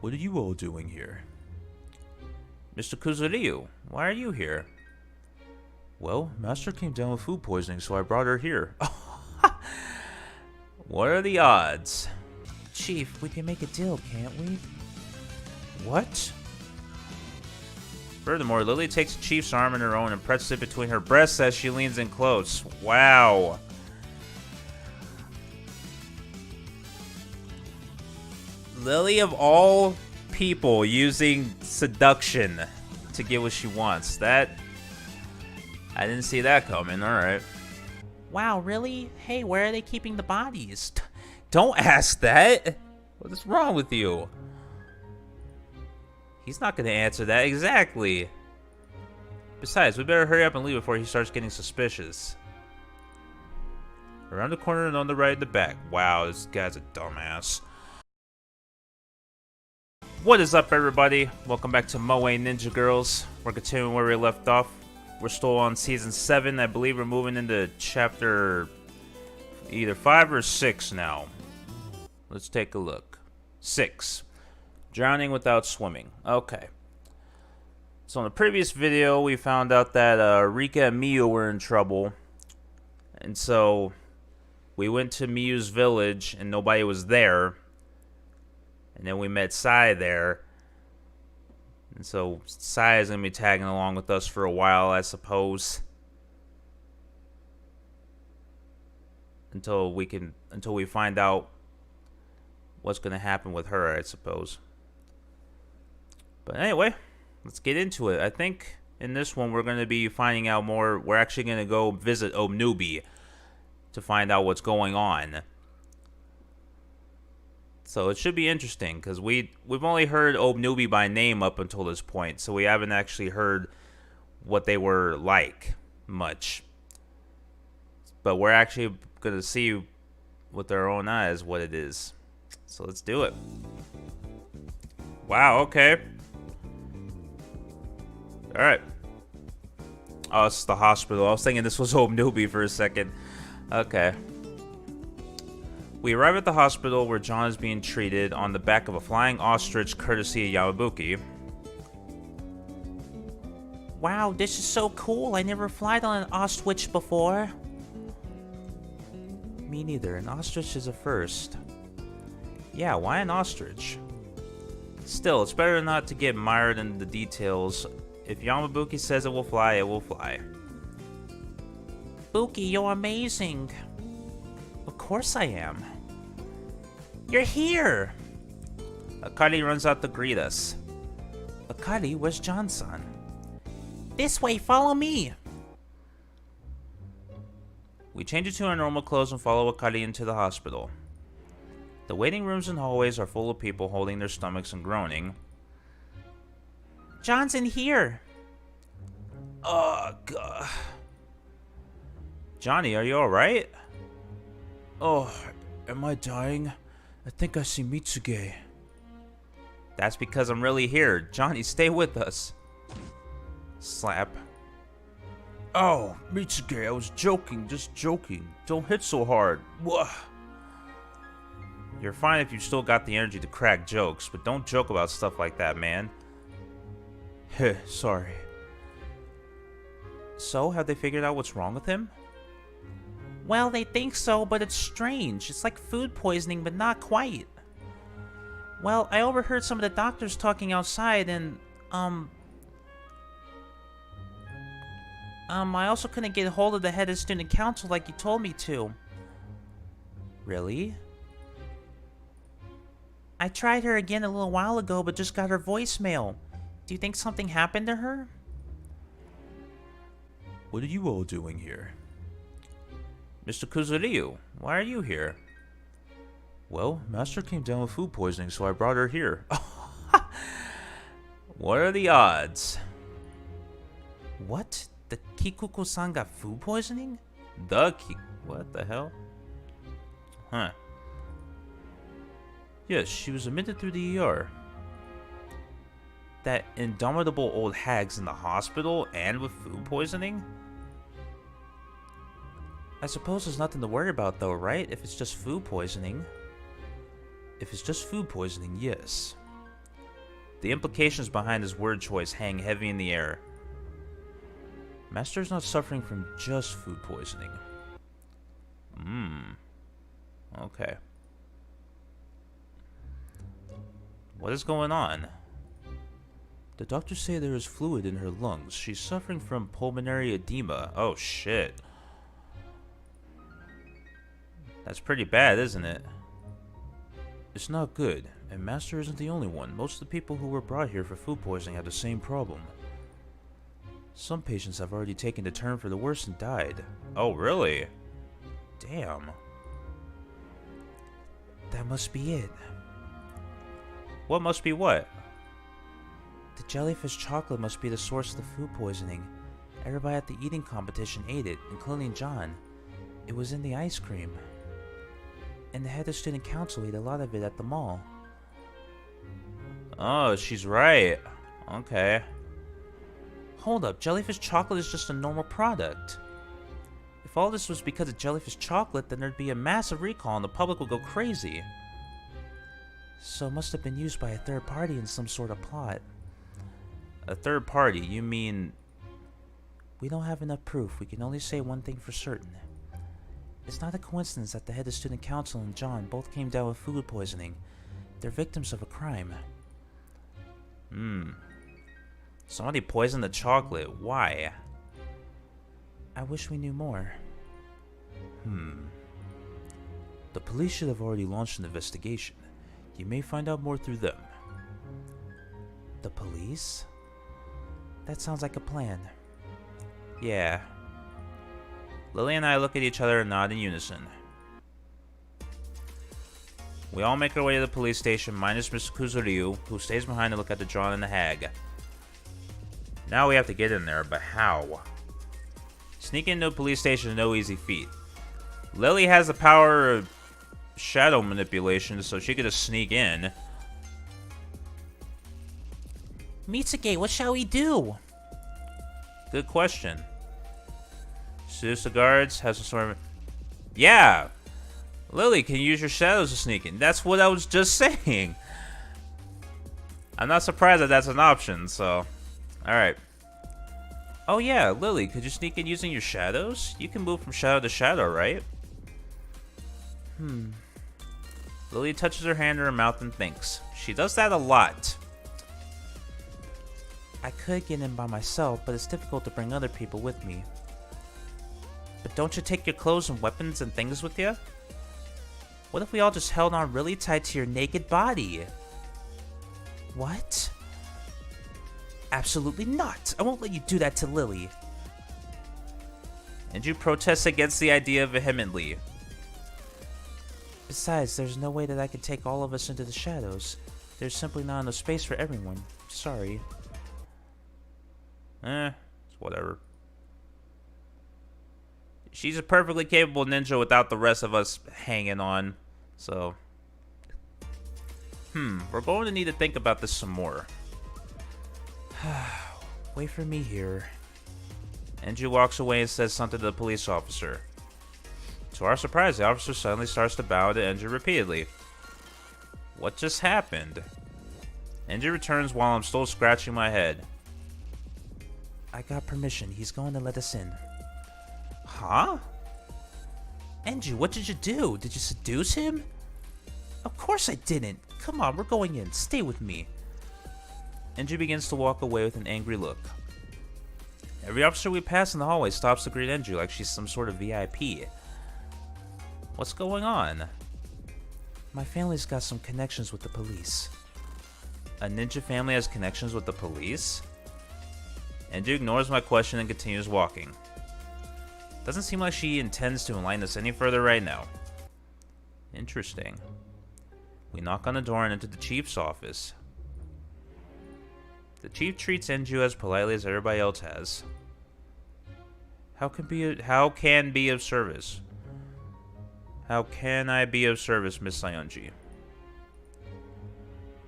What are you all doing here? Mr. Kuzuryu, why are you here? Well, Master came down with food poisoning, so I brought her here. What are the odds? Chief, we can make a deal, can't we? What? Furthermore, Lily takes the Chief's arm in her own and presses it between her breasts as she leans in close. Wow. Lily, of all people, using seduction to get what she wants. I didn't see that coming. Alright. Wow, really? Hey, where are they keeping the bodies? Don't ask that. What is wrong with you? He's not going to answer that. Exactly. Besides, we better hurry up and leave before he starts getting suspicious. Around the corner and on the right in the back. Wow, this guy's a dumbass. What is up, everybody? Welcome back to Moe Ninja Girls. We're continuing where we left off. We're still on Season 7. I believe we're moving into Chapter either 5 or 6 now. Let's take a look. 6. Drowning without swimming. Okay. So in the previous video, we found out that Rika and Miyu were in trouble. And so we went to Miyu's village and nobody was there. And then we met Sai there. And so Sai is going to be tagging along with us for a while, I suppose. Until we find out what's going to happen with her, I suppose. But anyway, let's get into it. I think in this one we're going to be finding out more. We're actually going to go visit Obnubi to find out what's going on. So it should be interesting because we've only heard Obnubi by name up until this point, so we haven't actually heard what they were like much. But we're actually going to see with our own eyes what it is. So let's do it. Wow, okay. Alright. Oh, it's the hospital. I was thinking this was Obnubi for a second. Okay. We arrive at the hospital where John is being treated on the back of a flying ostrich courtesy of Yamabuki. Wow, this is so cool. I never flied on an ostrich before. Me neither. An ostrich is a first. Yeah, why an ostrich? Still, it's better not to get mired in the details. If Yamabuki says it will fly, it will fly. Buki, you're amazing. Of course I am. You're here! Akari runs out to greet us. Akari, where's John-san? This way, follow me! We change into our normal clothes and follow Akari into the hospital. The waiting rooms and hallways are full of people holding their stomachs and groaning. John's in here! Oh, God. Johnny, are you alright? Oh, am I dying? I think I see Mitsuge. That's because I'm really here. Johnny, stay with us. Slap. Oh, Mitsuge, I was joking, just joking. Don't hit so hard. Wah. You're fine if you still got the energy to crack jokes, but don't joke about stuff like that, man. Heh, sorry. So, have they figured out what's wrong with him? Well, they think so, but it's strange. It's like food poisoning, but not quite. Well, I overheard some of the doctors talking outside, and, I also couldn't get a hold of the head of student council like you told me to. Really? I tried her again a little while ago, but just got her voicemail. Do you think something happened to her? What are you all doing here? Mr. Kuzuryu, why are you here? Well, Master came down with food poisoning, so I brought her here. What are the odds? What? The Kikuko-san got food poisoning? What the hell? Huh. Yes, she was admitted through the ER. That indomitable old hag's in the hospital and with food poisoning? I suppose there's nothing to worry about though, right? If it's just food poisoning. If it's just food poisoning, yes. The implications behind his word choice hang heavy in the air. Master's not suffering from just food poisoning. Okay. What is going on? The doctors say there is fluid in her lungs. She's suffering from pulmonary edema. Oh, shit. That's pretty bad, isn't it? It's not good, and Master isn't the only one. Most of the people who were brought here for food poisoning have the same problem. Some patients have already taken the turn for the worse and died. Oh, really? Damn. That must be it. What must be what? The jellyfish chocolate must be the source of the food poisoning. Everybody at the eating competition ate it, including John. It was in the ice cream. And the head of student council ate a lot of it at the mall. Oh, she's right. Okay. Hold up, jellyfish chocolate is just a normal product. If all this was because of jellyfish chocolate, then there'd be a massive recall and the public would go crazy. So it must have been used by a third party in some sort of plot. A third party? You mean... We don't have enough proof. We can only say one thing for certain. It's not a coincidence that the head of student council and John both came down with food poisoning. They're victims of a crime. Somebody poisoned the chocolate. Why? I wish we knew more. The police should have already launched an investigation. You may find out more through them. The police? That sounds like a plan. Yeah. Lily and I look at each other and nod in unison. We all make our way to the police station, minus Mr. Kuzuryu, who stays behind to look at the John and the hag. Now we have to get in there, but how? Sneaking into a police station is no easy feat. Lily has the power of shadow manipulation, so she could just sneak in. Mitsuge, what shall we do? Good question. Seduce the guards, have some sort of... Yeah! Lily, can you use your shadows to sneak in? That's what I was just saying. I'm not surprised that that's an option, so... Alright. Oh yeah, Lily, could you sneak in using your shadows? You can move from shadow to shadow, right? Lily touches her hand to her mouth and thinks. She does that a lot. I could get in by myself, but it's difficult to bring other people with me. But don't you take your clothes and weapons and things with you? What if we all just held on really tight to your naked body? What? Absolutely not! I won't let you do that to Lily. Enju protests against the idea vehemently. Besides, there's no way that I could take all of us into the shadows. There's simply not enough space for everyone. Sorry. It's whatever. She's a perfectly capable ninja without the rest of us hanging on, so... we're going to need to think about this some more. Wait for me here. Enju walks away and says something to the police officer. To our surprise, the officer suddenly starts to bow to Enju repeatedly. What just happened? Enju returns while I'm still scratching my head. I got permission. He's going to let us in. Huh? Enju, what did you do? Did you seduce him? Of course I didn't. Come on, we're going in. Stay with me. Enju begins to walk away with an angry look. Every officer we pass in the hallway stops to greet Enju like she's some sort of VIP. What's going on? My family's got some connections with the police. A ninja family has connections with the police? Enju ignores my question and continues walking. Doesn't seem like she intends to enlighten us any further right now. Interesting. We knock on the door and enter the chief's office. The chief treats Enju as politely as everybody else has. How can be of service? How can I be of service, Miss Sayonji?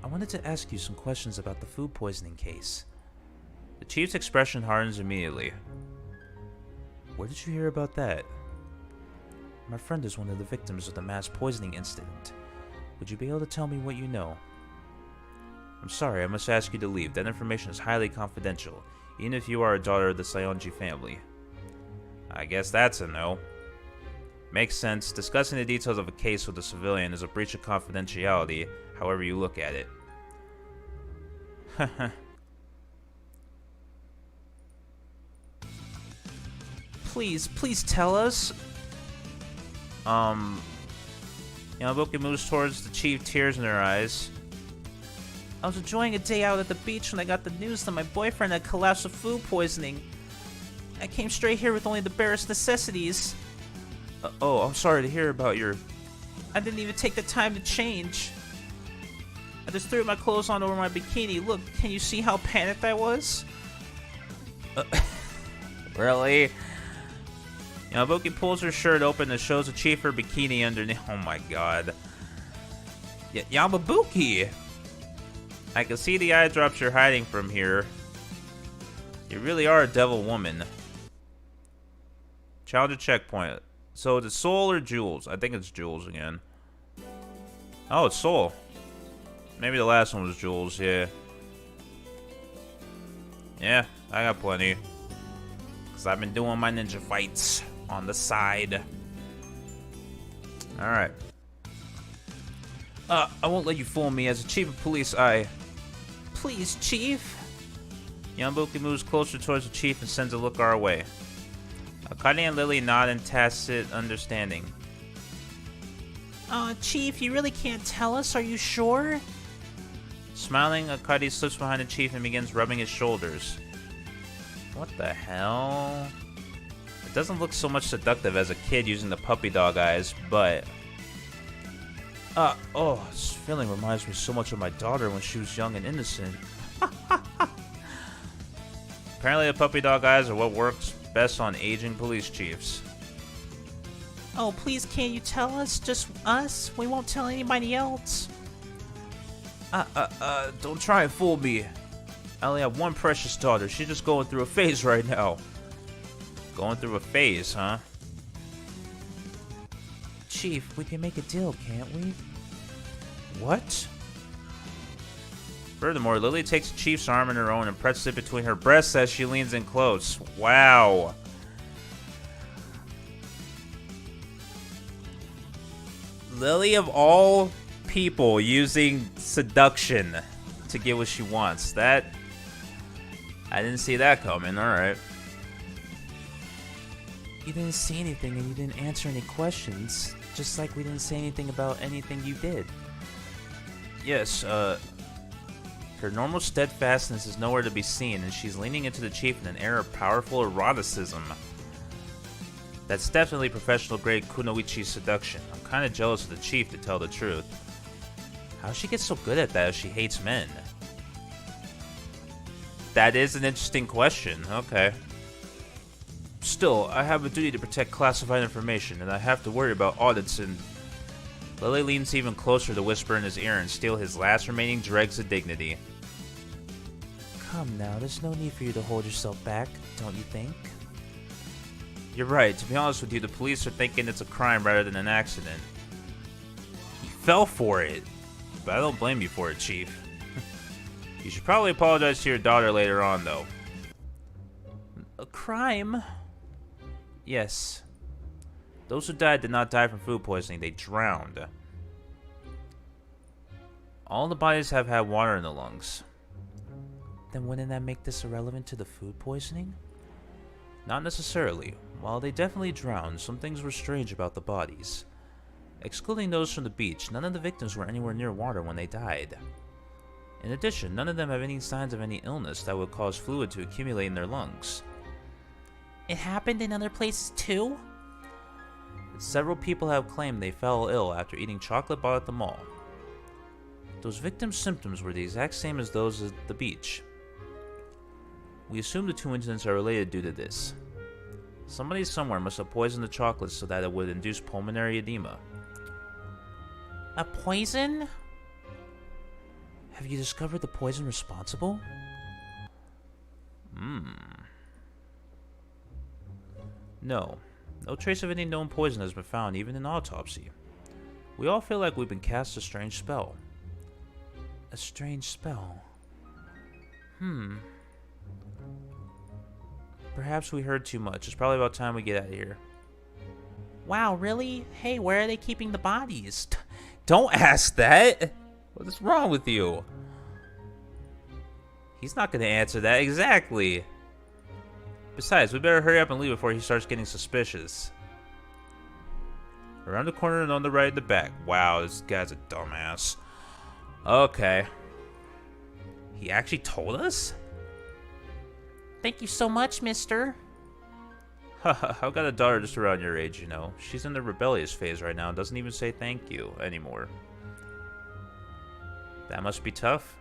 I wanted to ask you some questions about the food poisoning case. The chief's expression hardens immediately. Where did you hear about that? My friend is one of the victims of the mass poisoning incident. Would you be able to tell me what you know? I'm sorry, I must ask you to leave. That information is highly confidential, even if you are a daughter of the Sayonji family. I guess that's a no. Makes sense. Discussing the details of a case with a civilian is a breach of confidentiality, however you look at it. Please tell us. Yamabuki moves towards the chief, tears in her eyes. I was enjoying a day out at the beach when I got the news that my boyfriend had collapsed with food poisoning. I came straight here with only the barest necessities. Oh, I'm sorry to hear about your... I didn't even take the time to change. I just threw my clothes on over my bikini. Look, can you see how panicked I was? Really? Yamabuki pulls her shirt open and shows the chief her bikini underneath. Oh my god. Yamabuki! I can see the eye drops you're hiding from here. You really are a devil woman. Challenger checkpoint. So is it Soul or Jules? I think it's Jules again. Oh, it's Soul. Maybe the last one was Jules, yeah. Yeah, I got plenty. Because I've been doing my ninja fights on the side. Alright. I won't let you fool me. As a chief of police, Please, Chief. Yamabuki moves closer towards the chief and sends a look our way. Akane and Lily nod in tacit understanding. Chief, you really can't tell us, are you sure? Smiling, Akane slips behind the chief and begins rubbing his shoulders. What the hell? It doesn't look so much seductive as a kid using the puppy dog eyes, but... this feeling reminds me so much of my daughter when she was young and innocent. Apparently the puppy dog eyes are what works best on aging police chiefs. Oh, please can't you tell us? Just us? We won't tell anybody else. Don't try and fool me. I only have one precious daughter. She's just going through a phase right now. Going through a phase, huh? Chief, we can make a deal, can't we? What? Furthermore, Lily takes the chief's arm in her own and presses it between her breasts as she leans in close. Wow. Lily, of all people, using seduction to get what she wants. That... I didn't see that coming. Alright. You didn't see anything and you didn't answer any questions. Just like we didn't say anything about anything you did. Yes, her normal steadfastness is nowhere to be seen, and she's leaning into the chief in an air of powerful eroticism. That's definitely professional-grade kunoichi seduction. I'm kind of jealous of the chief, to tell the truth. How'd she get so good at that if she hates men? That is an interesting question. Okay. Still, I have a duty to protect classified information, and I have to worry about audits and... Lily leans even closer to whisper in his ear and steal his last remaining dregs of dignity. Come now, there's no need for you to hold yourself back, don't you think? You're right. To be honest with you, the police are thinking it's a crime rather than an accident. He fell for it. But I don't blame you for it, Chief. You should probably apologize to your daughter later on, though. A crime? Yes. Those who died did not die from food poisoning, they drowned. All the bodies have had water in the lungs. Then wouldn't that make this irrelevant to the food poisoning? Not necessarily. While they definitely drowned, some things were strange about the bodies. Excluding those from the beach, none of the victims were anywhere near water when they died. In addition, none of them have any signs of any illness that would cause fluid to accumulate in their lungs. It happened in other places too? Several people have claimed they fell ill after eating chocolate bought at the mall. Those victims' symptoms were the exact same as those at the beach. We assume the two incidents are related due to this. Somebody somewhere must have poisoned the chocolate so that it would induce pulmonary edema. A poison? Have you discovered the poison responsible? No. No trace of any known poison has been found, even in autopsy. We all feel like we've been cast a strange spell. A strange spell. Perhaps we heard too much. It's probably about time we get out of here. Wow, really? Hey, where are they keeping the bodies? Don't ask that! What is wrong with you? He's not gonna answer that, exactly. Besides, we better hurry up and leave before he starts getting suspicious. Around the corner and on the right and the back. Wow, this guy's a dumbass. Okay. He actually told us? Thank you so much, mister. Haha, I've got a daughter just around your age, you know. She's in the rebellious phase right now and doesn't even say thank you anymore. That must be tough.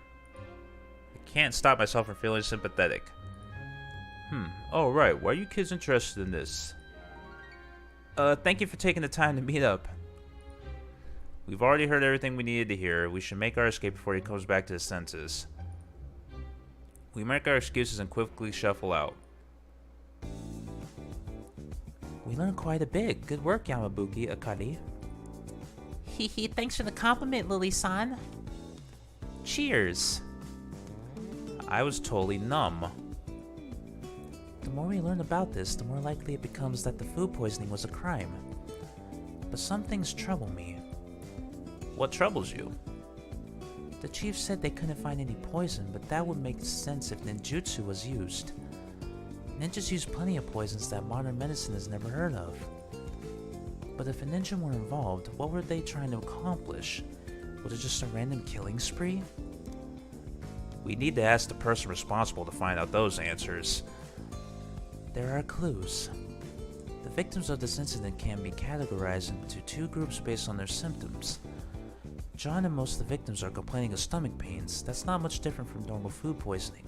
I can't stop myself from feeling sympathetic. Oh right, why are you kids interested in this? Thank you for taking the time to meet up. We've already heard everything we needed to hear. We should make our escape before he comes back to his senses. We make our excuses and quickly shuffle out. We learned quite a bit. Good work, Yamabuki, Akari. Hehe, thanks for the compliment, Lily-san. Cheers. I was totally numb. The more we learn about this, the more likely it becomes that the food poisoning was a crime. But some things trouble me. What troubles you? The chief said they couldn't find any poison, but that would make sense if ninjutsu was used. Ninjas use plenty of poisons that modern medicine has never heard of. But if a ninja were involved, what were they trying to accomplish? Was it just a random killing spree? We need to ask the person responsible to find out those answers. There are clues. The victims of this incident can be categorized into two groups based on their symptoms. John and most of the victims are complaining of stomach pains. That's not much different from normal food poisoning.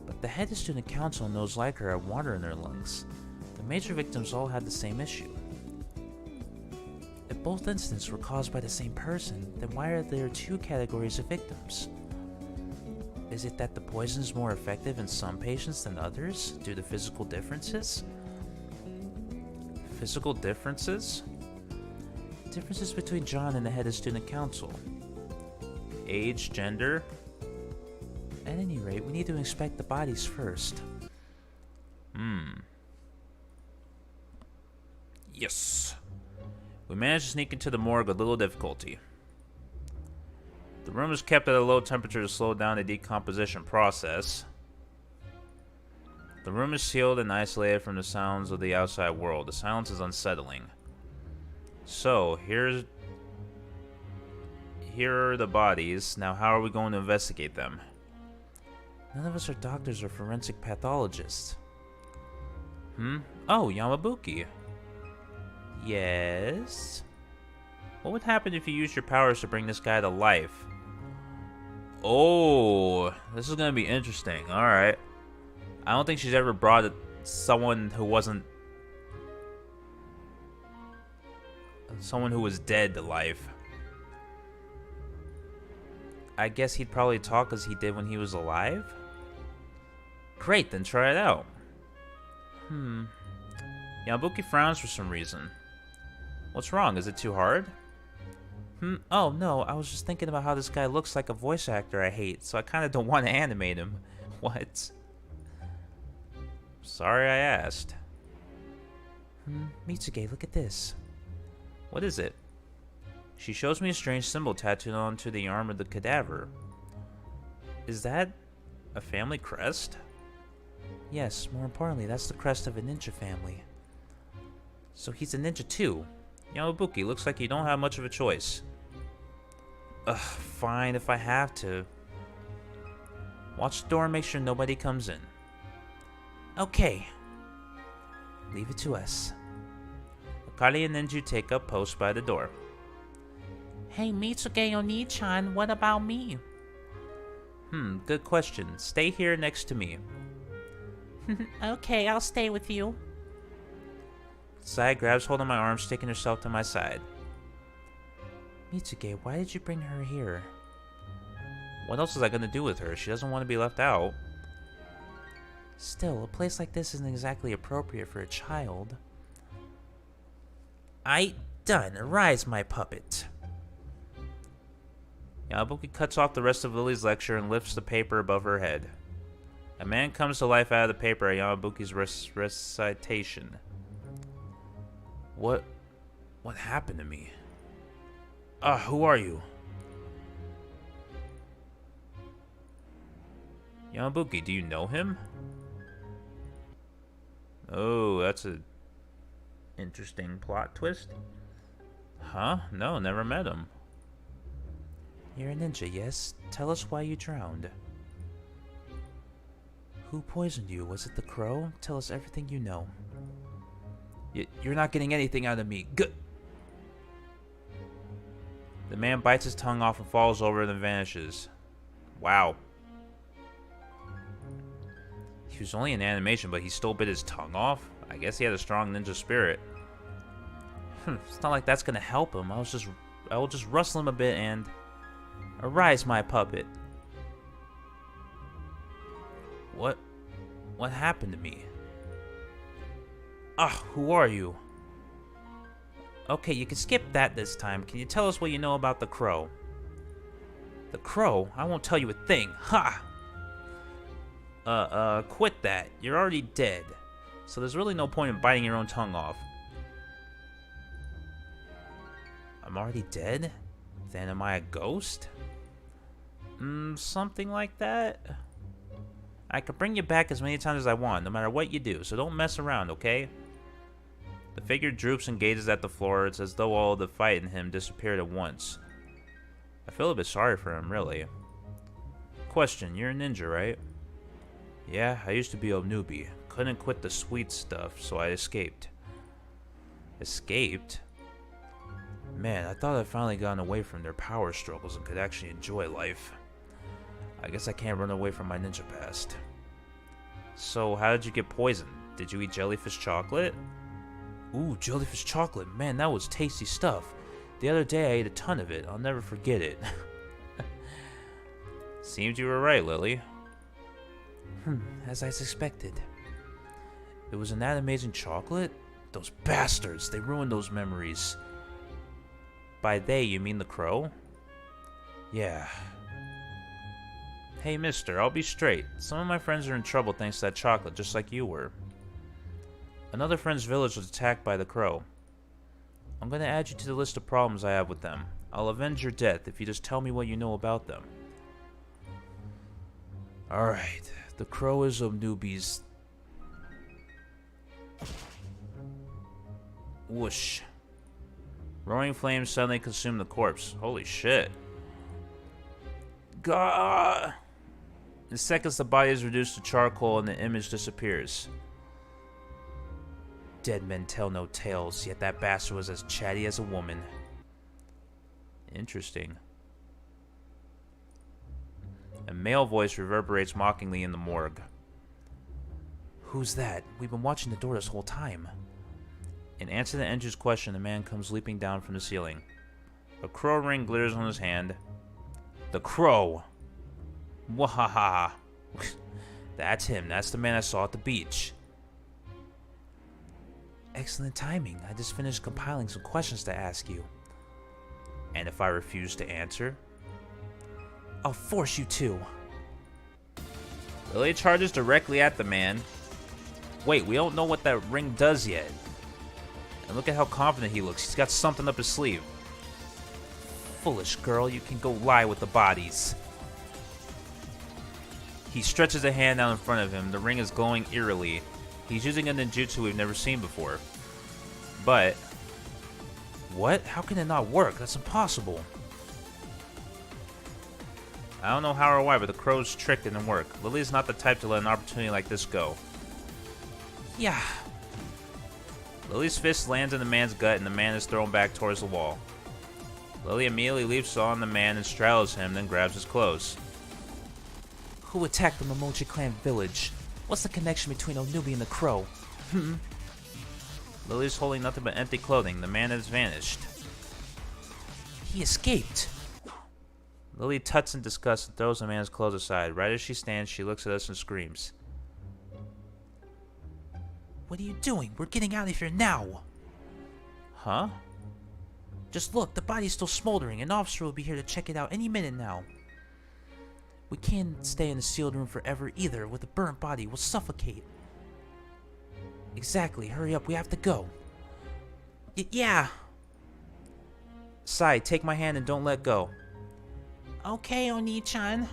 But the head of student council and those like her have water in their lungs. The major victims all had the same issue. If both incidents were caused by the same person, then why are there two categories of victims? Is it that the poison is more effective in some patients than others due to physical differences? Physical differences? Differences between John and the head of student council. Age, gender? At any rate, we need to inspect the bodies first. Yes. We managed to sneak into the morgue with little difficulty. The room is kept at a low temperature to slow down the decomposition process. The room is sealed and isolated from the sounds of the outside world. The silence is unsettling. So, here are the bodies. Now, how are we going to investigate them? None of us are doctors or forensic pathologists. Oh, Yamabuki. Yes? What would happen if you used your powers to bring this guy to life? Oh, this is gonna be interesting. Alright. I don't think she's ever brought someone who wasn't... someone who was dead to life. I guess he'd probably talk as he did when he was alive? Great, then try it out. Yamabuki frowns for some reason. What's wrong? Is it too hard? Oh no, I was just thinking about how this guy looks like a voice actor I hate, so I kinda don't want to animate him. What? Sorry I asked. Mitsuge, look at this. What is it? She shows me a strange symbol tattooed onto the arm of the cadaver. Is that a family crest? Yes, more importantly, that's the crest of a ninja family. So he's a ninja too. Yamabuki, looks like you don't have much of a choice. Fine if I have to. Watch the door and make sure nobody comes in. Okay. Leave it to us. Akari and Enju take up post by the door. Hey, Mitsuge Oni-chan, what about me? Good question. Stay here next to me. Okay, I'll stay with you. Sai grabs hold of my arm, sticking herself to my side. Mitsuge, why did you bring her here? What else was I gonna do with her? She doesn't want to be left out. Still, a place like this isn't exactly appropriate for a child. Done. Rise, my puppet. Yamabuki cuts off the rest of Lily's lecture and lifts the paper above her head. A man comes to life out of the paper at Yamabuki's recitation. What happened to me? Who are you? Yamabuki, do you know him? Oh, that's a interesting plot twist. Huh? No, never met him. You're a ninja, yes? Tell us why you drowned. Who poisoned you? Was it the crow? Tell us everything you know. You're not getting anything out of me. Good. The man bites his tongue off and falls over and then vanishes. Wow. He was only in animation, but he still bit his tongue off? I guess he had a strong ninja spirit. It's not like that's gonna help him. I will just rustle him a bit and... Arise, my puppet. What happened to me? Who are you? Okay, you can skip that this time. Can you tell us what you know about the crow? The crow? I won't tell you a thing. Ha! Quit that. You're already dead. So there's really no point in biting your own tongue off. I'm already dead? Then am I a ghost? Something like that. I can bring you back as many times as I want, no matter what you do, so don't mess around, okay? The figure droops and gazes at the floor. It's as though all of the fight in him disappeared at once. I feel a bit sorry for him, really. Question, you're a ninja, right? Yeah, I used to be Obnubi. Couldn't quit the sweet stuff, so I escaped. Escaped? Man, I thought I'd finally gotten away from their power struggles and could actually enjoy life. I guess I can't run away from my ninja past. So, how did you get poisoned? Did you eat jellyfish chocolate? Ooh, jellyfish chocolate. Man, that was tasty stuff. The other day I ate a ton of it. I'll never forget it. Seems you were right, Lily. As I suspected. It was in that amazing chocolate? Those bastards, they ruined those memories. By they, you mean the crow? Yeah. Hey, mister, I'll be straight. Some of my friends are in trouble thanks to that chocolate, just like you were. Another friend's village was attacked by the crow. I'm gonna add you to the list of problems I have with them. I'll avenge your death if you just tell me what you know about them. Alright, the crow is Obnubi's... Whoosh. Roaring flames suddenly consume the corpse. Holy shit. Gah! In seconds, the body is reduced to charcoal and the image disappears. Dead men tell no tales, yet that bastard was as chatty as a woman. Interesting. A male voice reverberates mockingly in the morgue. Who's that? We've been watching the door this whole time. In answer to Enju's question, the man comes leaping down from the ceiling. A crow ring glitters on his hand. The crow! Wahaha! That's him. That's the man I saw at the beach. Excellent timing. I just finished compiling some questions to ask you. And if I refuse to answer? I'll force you to. Lily charges directly at the man. Wait, we don't know what that ring does yet. And look at how confident he looks. He's got something up his sleeve. Foolish girl, you can go lie with the bodies. He stretches a hand out in front of him. The ring is glowing eerily. He's using a ninjutsu we've never seen before. But... What? How can it not work? That's impossible. I don't know how or why, but the crow's trick didn't work. Lily's not the type to let an opportunity like this go. Yeah. Lily's fist lands in the man's gut and the man is thrown back towards the wall. Lily immediately leaps on the man and straddles him, then grabs his clothes. Who attacked the Momochi clan village? What's the connection between Obnubi and the crow? Lily's holding nothing but empty clothing. The man has vanished. He escaped. Lily tuts in disgust and throws the man's clothes aside. Right as she stands, she looks at us and screams. What are you doing? We're getting out of here now. Huh? Just look, the body's still smoldering. An officer will be here to check it out any minute now. We can't stay in the sealed room forever either. With a burnt body, we'll suffocate. Exactly, hurry up, we have to go. Yeah. Sai, take my hand and don't let go. Okay, Oni-chan.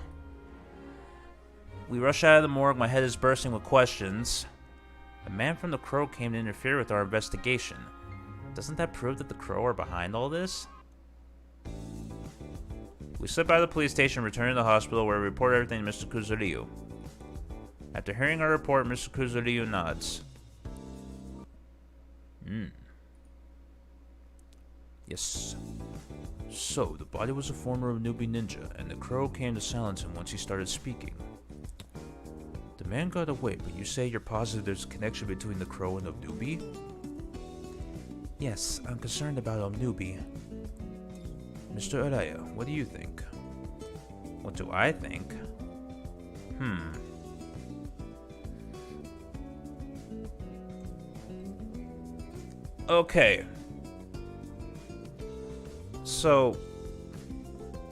We rush out of the morgue, my head is bursting with questions. A man from the Crow came to interfere with our investigation. Doesn't that prove that the Crow are behind all this? We slip by the police station, return to the hospital, where we report everything to Mr. Kuzuryu. After hearing our report, Mr. Kuzuryu nods. Yes. So, the body was a former Obnubi ninja, and the Crow came to silence him once he started speaking. The man got away, but you say you're positive there's a connection between the Crow and Obnubi? Yes, I'm concerned about Obnubi. Mr. Araya, what do you think? What do I think? Okay. So,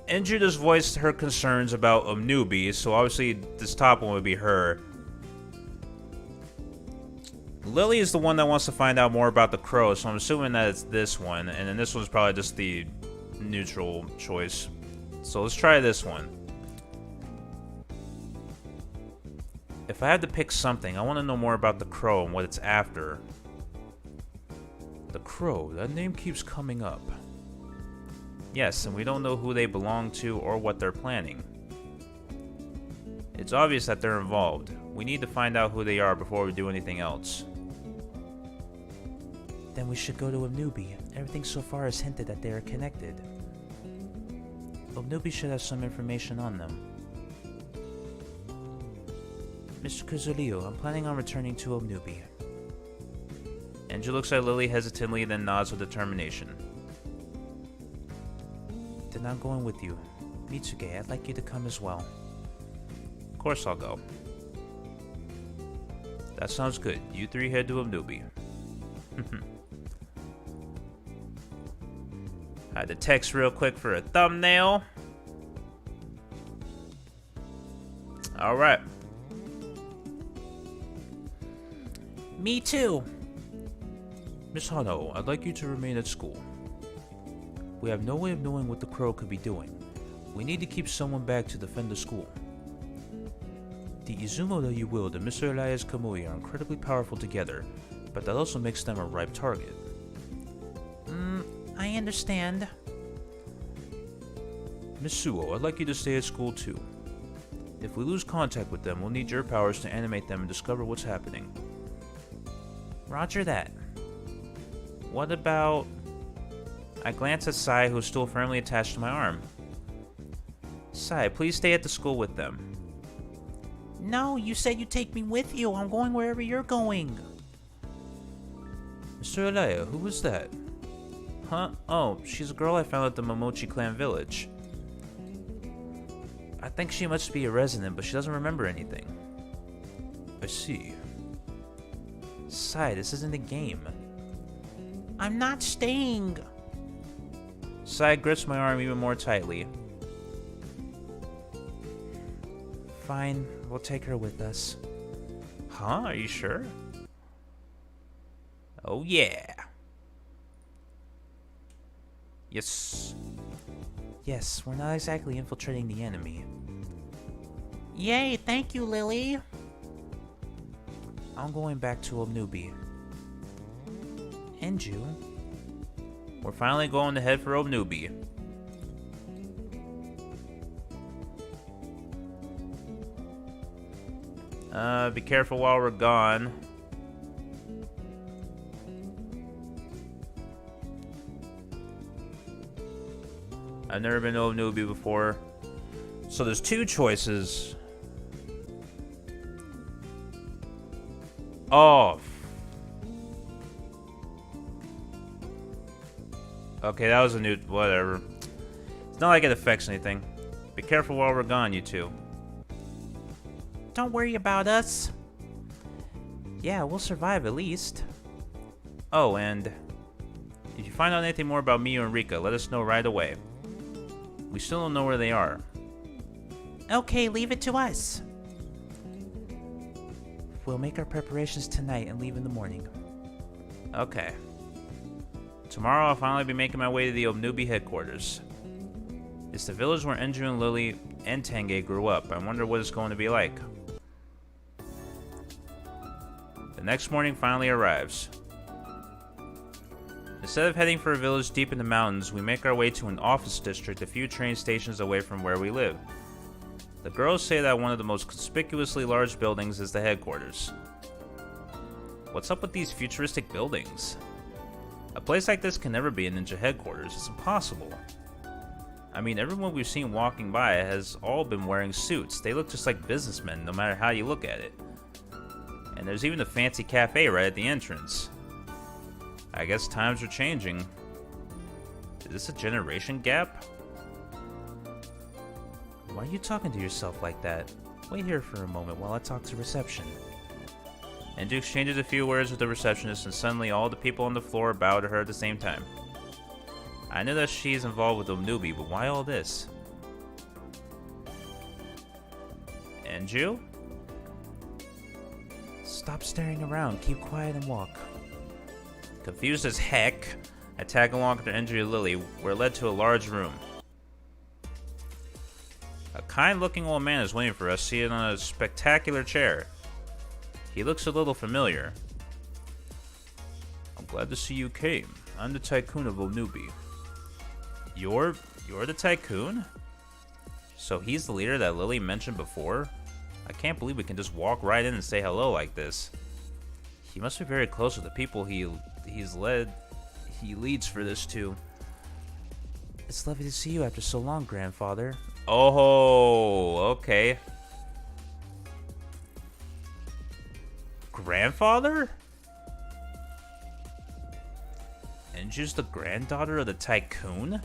Enju just voiced her concerns about Obnubi, so obviously this top one would be her. Lily is the one that wants to find out more about the Crow, so I'm assuming that it's this one, and then this one's probably just the neutral choice. So let's try this one. If I had to pick something, I want to know more about the Crow and what it's after. The Crow, that name keeps coming up. Yes, and we don't know who they belong to or what they're planning. It's obvious that they're involved. We need to find out who they are before we do anything else. Then we should go to Obnubi. Everything so far has hinted that they are connected. Obnubi should have some information on them. Mr. Kuzuryu, I'm planning on returning to Obnubi. Enju looks at Lily hesitantly, then nods with determination. Then I'm going with you. Mitsuge, I'd like you to come as well. Of course I'll go. That sounds good. You three head to Obnubi. I had to text real quick for a thumbnail. Alright. Me too. Miss Hano, I'd like you to remain at school. We have no way of knowing what the Crow could be doing. We need to keep someone back to defend the school. The Izumo that you willed and Mr. Elias Kamui are incredibly powerful together, but that also makes them a ripe target. I understand. Miss Suo, I'd like you to stay at school too. If we lose contact with them, we'll need your powers to animate them and discover what's happening. Roger that. What about... I glance at Sai, who's still firmly attached to my arm. Sai, please stay at the school with them. No, you said you'd take me with you. I'm going wherever you're going. Mr. Alaya, who was that? Huh? Oh, she's a girl I found at the Momochi clan village. I think she must be a resident, but she doesn't remember anything. I see. Sai, this isn't a game. I'm not staying. Sai grips my arm even more tightly. Fine, we'll take her with us. Huh? Are you sure? Oh yeah. Yes. Yes, we're not exactly infiltrating the enemy. Yay, thank you, Lily. I'm going back to Obnubi. Enju? We're finally going to head for Obnubi. Be careful while we're gone. I've never been to Obnubi before. So there's two choices. Oh. Okay, that was a new... whatever. It's not like it affects anything. Be careful while we're gone, you two. Don't worry about us. Yeah, we'll survive at least. Oh, and... if you you find out anything more about Miyu and Rika, let us know right away. We still don't know where they are. Okay, leave it to us. We'll make our preparations tonight and leave in the morning. Okay. Tomorrow I'll finally be making my way to the Obnubi headquarters. It's the village where Enju and Lily and Tenge grew up. I wonder what it's going to be like. The next morning finally arrives. Instead of heading for a village deep in the mountains, we make our way to an office district a few train stations away from where we live. The girls say that one of the most conspicuously large buildings is the headquarters. What's up with these futuristic buildings? A place like this can never be a ninja headquarters. It's impossible. I mean, everyone we've seen walking by has all been wearing suits. They look just like businessmen, no matter how you look at it. And there's even a fancy cafe right at the entrance. I guess times are changing. Is this a generation gap? Why are you talking to yourself like that? Wait here for a moment while I talk to reception. Enju exchanges a few words with the receptionist, and suddenly all the people on the floor bow to her at the same time. I know that she's involved with Obnubi, but why all this? Enju? Stop staring around, keep quiet and walk. Confused as heck, I tag along after Enju and Lily. We're led to a large room. A kind-looking old man is waiting for us, seated on a spectacular chair. He looks a little familiar. I'm glad to see you came. I'm the tycoon of Obnubi. You're the tycoon? So he's the leader that Lily mentioned before? I can't believe we can just walk right in and say hello like this. He must be very close with the people he leads for this too. It's lovely to see you after so long, grandfather. Oh, okay. Grandfather? Enju's the granddaughter of the tycoon?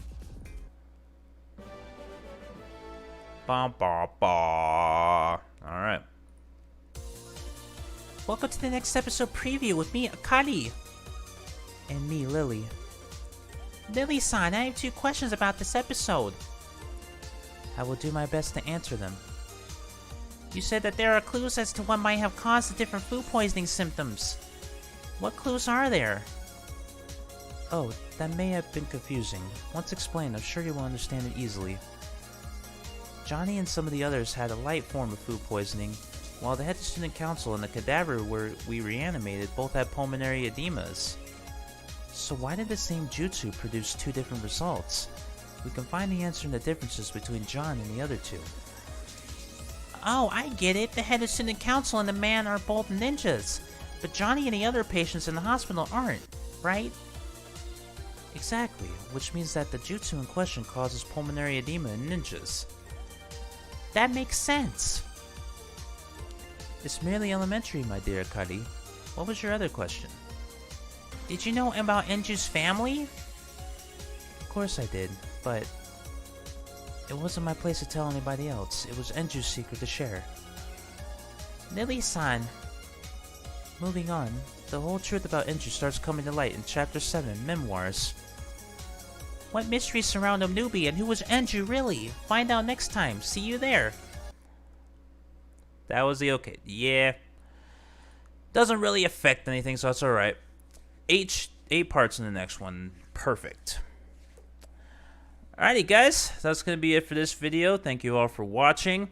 Ba ba ba. Alright. Welcome to the next episode preview with me, Akali. And me, Lily. Lily-san, I have 2 questions about this episode. I will do my best to answer them. You said that there are clues as to what might have caused the different food poisoning symptoms. What clues are there? Oh, that may have been confusing. Once explained, I'm sure you will understand it easily. Johnny and some of the others had a light form of food poisoning, while the head of student council and the cadaver where we reanimated both had pulmonary edemas. So why did the same jutsu produce 2 different results? We can find the answer in the differences between John and the other 2. Oh, I get it. The head of student council and the man are both ninjas, but Johnny and the other patients in the hospital aren't, right? Exactly, which means that the jutsu in question causes pulmonary edema in ninjas. That makes sense. It's merely elementary, my dear Akari. What was your other question? Did you know about Enju's family? Of course I did, but it wasn't my place to tell anybody else. It was Enju's secret to share. Lily-san. Moving on, the whole truth about Enju starts coming to light in Chapter 7, Memoirs. What mysteries surround Obnubi and who was Enju really? Find out next time. See you there. That was the okay. Yeah. Doesn't really affect anything, so that's alright. 8 parts in the next one. Perfect. Alrighty, guys. That's going to be it for this video. Thank you all for watching.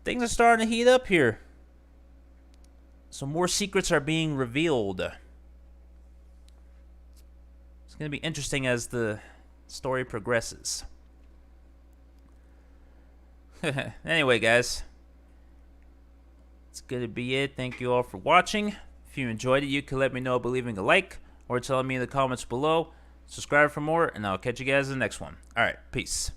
Things are starting to heat up here. Some more secrets are being revealed. It's going to be interesting as the story progresses. Anyway, guys. That's going to be it. Thank you all for watching. If you enjoyed it, you can let me know by leaving a like or telling me in the comments below. Subscribe for more, and I'll catch you guys in the next one. Alright, peace.